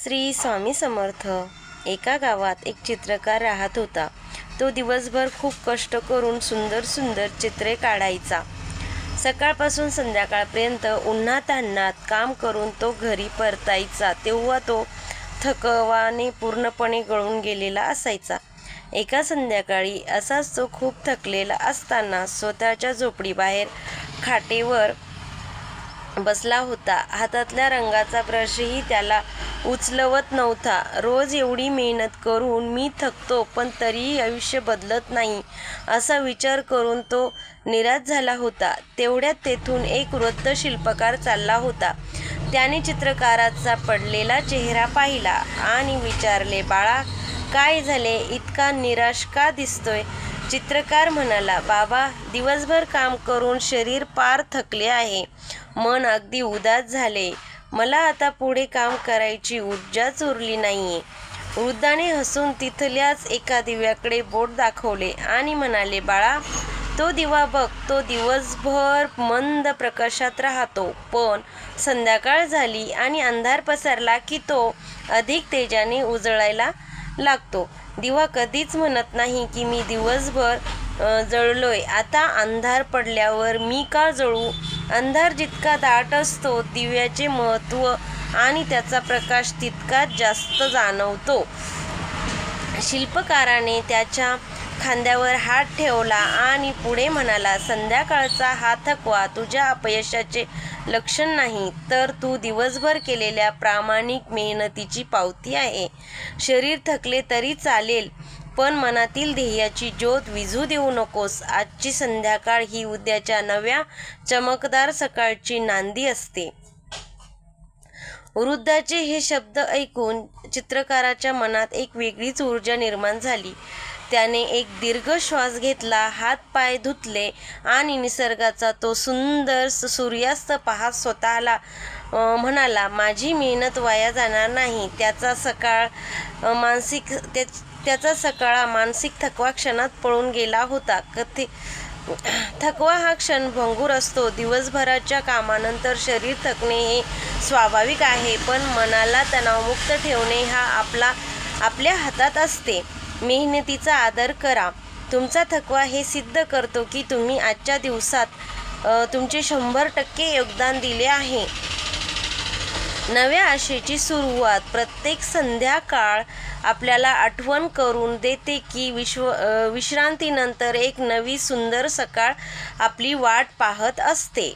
श्री स्वामी समर्थ। एका गावात एक चित्रकार राहत होता। तो दिवसभर खूप कष्ट करून सुंदर सुंदर चित्रे काढायचा। सकाळपासून संध्याकाळपर्यंत उन्हातान्हात काम करून तो घरी परतायचा तेव्हा तो थकवाने पूर्णपणे गळून गेलेला असायचा। एका संध्याकाळी असाच तो खूप थकलेला असताना स्वतःच्या झोपडीबाहेर खाटेवर बसला होता। हातातल्या रंगाचा ब्रशही त्याला उचलवत नव्हता। रोज एवढी मेहनत करून मी थकतो पण तरीही आयुष्य बदलत नाही असा विचार करून तो निराश झाला होता। तेवढ्यात तेथून एक वृद्ध शिल्पकार चालला होता। त्याने चित्रकाराचा पडलेला चेहरा पाहिला आणि विचारले, बाळा, काय झाले? इतका निराश का दिसतोय? चित्रकार म्हणाला, बाबा, दिवसभर काम करून शरीर पार थकले आहे, मन अगदी उदास झाले, मला आता पुढे काम करायची ऊर्जाच उरली नाहीये। वृद्धाने हसून तिथल्याच एका दिव्याकडे बोट दाखवले आणि म्हणाले, बाळा, तो दिवा बघ, तो दिवसभर मंद प्रकाशात राहतो, पण संध्याकाळ झाली आणि अंधार पसरला की तो अधिक तेजाने उजळायला लागतो। दिवा कधीच म्हणत नाही की मी दिवसभर जळलोय, आता अंधार पडल्यावर मी का जळू? अंधार जितका दाट असतो दिव्याचे महत्त्व आणि त्याचा प्रकाश तितकाच जास्त जाणवतो। शिल्पकाराने त्याच्या खांद्यावर हात ठेवला आणि पुढे म्हणाला, संध्याकाळचा हा थकवा तुझ्या अपयशाचे लक्षण नाही, तर तू दिवसभर केलेल्या प्रामाणिक मेहनतीची पावती आहे। शरीर थकले तरी चालेल, पण मनातील ध्येयाची ज्योत विझू देऊ नकोस। आजची संध्याकाळ ही उद्याच्या नव्या चमकदार सकाळची नांदी असते। वृद्धाचे हे शब्द ऐकून चित्रकाराच्या मनात एक वेगळीच ऊर्जा निर्माण झाली। त्याने एक दीर्घ श्वास घेतला, हात पाय धुतले आणि निसर्गाचा तो सुंदर सूर्यास्त पाहत स्वतःला म्हणाला, माझी मेहनत वाया जाणार नाही। त्याचा सकाळ मानसिक थकवा क्षणात पळून गेला होता। थकवा हा क्षण भंगूर असतो। दिवसभराच्या कामानंतर शरीर थकणे हे स्वाभाविक आहे, पण मनाला तणावमुक्त ठेवणे हा आपल्या हातात असते। मेहनतीचा आदर करा। तुमचा थकवा हे सिद्ध करतो की तुम्ही आजच्या दिवसात तुमचे 100% योगदान दिले आहे। नव्या आशेची सुरुवात। प्रत्येक संध्याकाळ आपल्याला आठवण करून देते की विश्रांतीनंतर एक नवी सुंदर सकाळ आपली वाट पाहत असते।